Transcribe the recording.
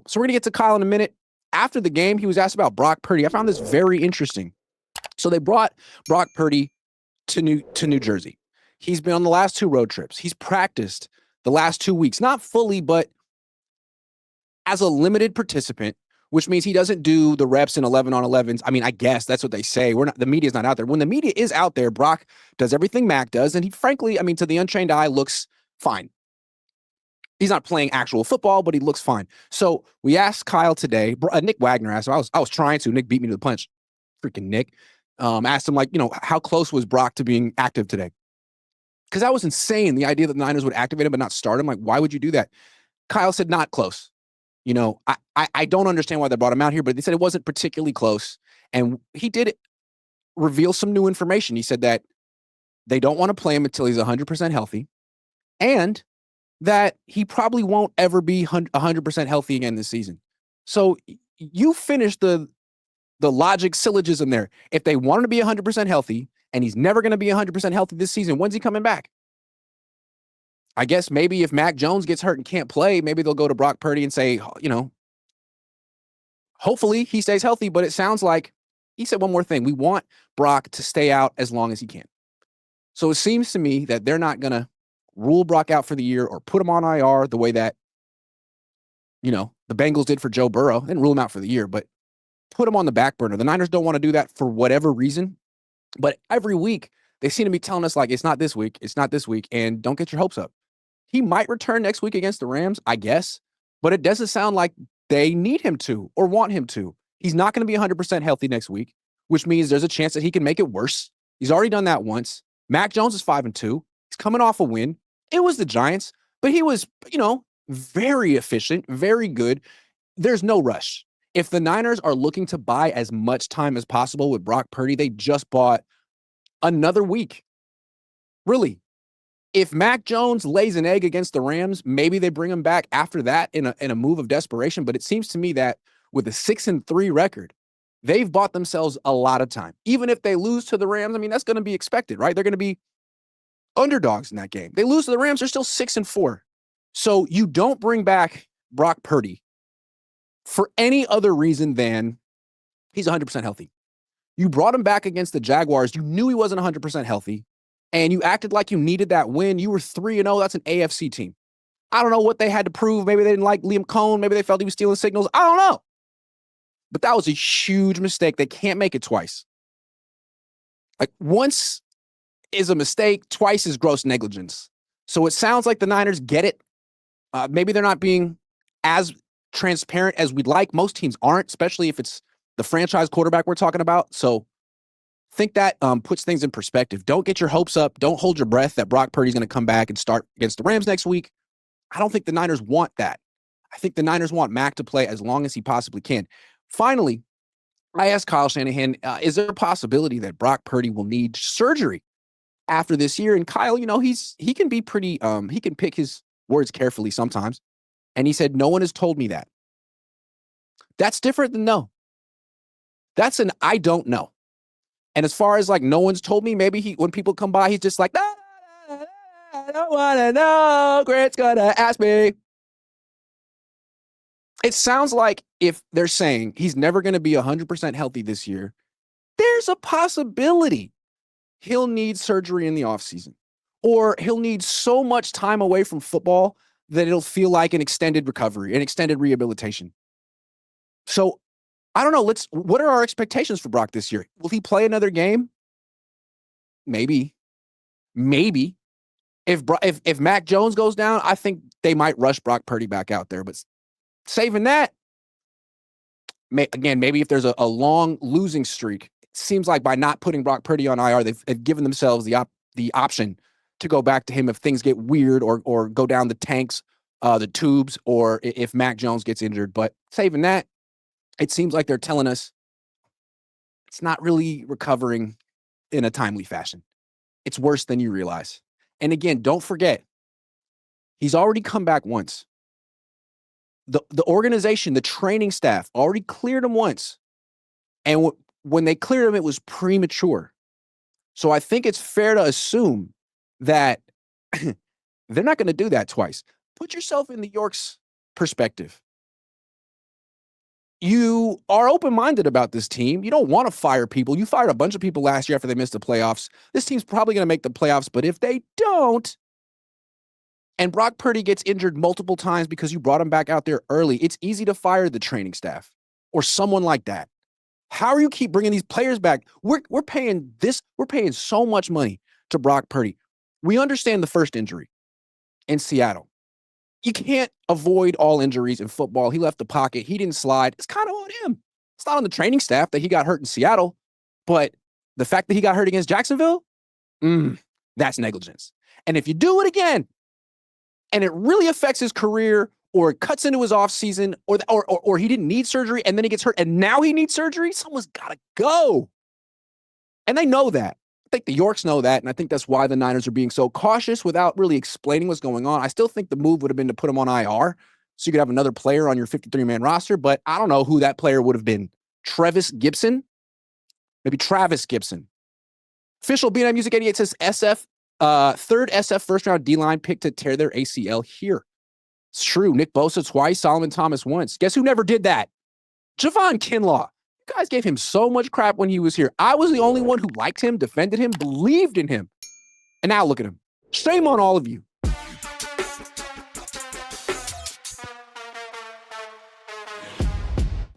So we're going to get to Kyle in a minute. After the game, he was asked about Brock Purdy. I found this very interesting. So they brought Brock Purdy to New Jersey. He's been on the last 2 road trips. He's practiced the last 2 weeks, not fully, but as a limited participant, which means he doesn't do the reps in 11 on 11s. I mean, I guess that's what they say. The media's not out there. When the media is out there, Brock does everything Mac does, and he frankly, I mean, to the untrained eye, looks fine. He's not playing actual football, but he looks fine. So we asked Kyle today. Nick Wagner asked him. I was trying to. Nick beat me to the punch. Freaking Nick. Asked him, like, how close was Brock to being active today? Because that was insane. The idea that the Niners would activate him but not start him. Like, why would you do that? Kyle said not close. I don't understand why they brought him out here, but they said it wasn't particularly close. And he did reveal some new information. He said that they don't want to play him until he's 100% healthy, and that he probably won't ever be 100% healthy again this season. So you finish the logic syllogism there. If they want him to be 100% healthy and he's never going to be 100% healthy this season, when's he coming back? I guess maybe if Mac Jones gets hurt and can't play, maybe they'll go to Brock Purdy and say, hopefully he stays healthy. But it sounds like he said one more thing. We want Brock to stay out as long as he can. So it seems to me that they're not going to rule Brock out for the year or put him on IR the way that, the Bengals did for Joe Burrow. They didn't rule him out for the year, but put him on the back burner. The Niners don't want to do that for whatever reason. But every week they seem to be telling us, like, it's not this week. It's not this week. And don't get your hopes up. He might return next week against the Rams, I guess, but it doesn't sound like they need him to or want him to. He's not going to be 100% healthy next week, which means there's a chance that he can make it worse. He's already done that once. Mac Jones is 5-2. He's coming off a win. It was the Giants, but he was, very efficient, very good. There's no rush. If the Niners are looking to buy as much time as possible with Brock Purdy, they just bought another week. Really. If Mac Jones lays an egg against the Rams, maybe they bring him back after that in a move of desperation. But it seems to me that with a 6-3 record, they've bought themselves a lot of time. Even if they lose to the Rams, I mean, that's going to be expected, right? They're going to be underdogs in that game. They lose to the Rams, they're still 6-4. So you don't bring back Brock Purdy for any other reason than he's 100% healthy. You brought him back against the Jaguars. You knew he wasn't 100% healthy. And you acted like you needed that win. You were 3-0. That's an AFC team. I don't know what they had to prove. Maybe they didn't like Liam Cohn. Maybe they felt he was stealing signals. I don't know. But that was a huge mistake. They can't make it twice. Like, once is a mistake, twice is gross negligence. So it sounds like the Niners get it. Maybe they're not being as transparent as we'd like. Most teams aren't, especially if it's the franchise quarterback we're talking about. So think that puts things in perspective. Don't get your hopes up. Don't hold your breath that Brock Purdy's going to come back and start against the Rams next week. I don't think the Niners want that. I think the Niners want Mac to play as long as he possibly can. Finally, I asked Kyle Shanahan, is there a possibility that Brock Purdy will need surgery after this year? And Kyle, he can be pretty, he can pick his words carefully sometimes. And he said, no one has told me that. That's different than no. That's an I don't know. And as far as, like, no one's told me, maybe when people come by, he's just like, I don't want to know. Grant's going to ask me. It sounds like if they're saying he's never going to be 100% healthy this year, there's a possibility he'll need surgery in the offseason, or he'll need so much time away from football that it'll feel like an extended recovery, an extended rehabilitation. So I don't know. What are our expectations for Brock this year? Will he play another game? Maybe. If Mac Jones goes down, I think they might rush Brock Purdy back out there. But saving that, maybe if there's a long losing streak, it seems like by not putting Brock Purdy on IR, they've given themselves the option to go back to him if things get weird or go down the tanks, the tubes, or if Mac Jones gets injured. But saving that, it seems like they're telling us it's not really recovering in a timely fashion. It's worse than you realize. And again, don't forget, he's already come back once. The organization, the training staff already cleared him once. And when they cleared him, it was premature. So I think it's fair to assume that they're not going to do that twice. Put yourself in New York's perspective. you are open-minded about this team. You don't want to fire people. You fired a bunch of people last year after they missed the playoffs. This team's probably going to make the playoffs, but if they don't, and Brock Purdy gets injured multiple times because you brought him back out there early, it's easy to fire the training staff or someone like that. How are you keep bringing these players back? We're paying so much money to Brock Purdy. We understand the first injury in Seattle. You can't avoid all injuries in football. He left the pocket. He didn't slide. It's kind of on him. It's not on the training staff that he got hurt in Seattle, but the fact that he got hurt against Jacksonville, that's negligence. And if you do it again, and it really affects his career, or it cuts into his offseason, or he didn't need surgery and then he gets hurt and now he needs surgery, someone's got to go. And they know that. I think the Yorks know that, and I think that's why the Niners are being so cautious without really explaining what's going on. I still think the move would have been to put him on IR so you could have another player on your 53-man roster, but I don't know who that player would have been. Travis Gibson? Maybe Travis Gibson. Official BNI Music 88 says third SF first-round D-line pick to tear their ACL here. It's true. Nick Bosa twice, Solomon Thomas once. Guess who never did that? Javon Kinlaw. You guys gave him so much crap when he was here. I was the only one who liked him, defended him, believed in him. And now look at him. Shame on all of you.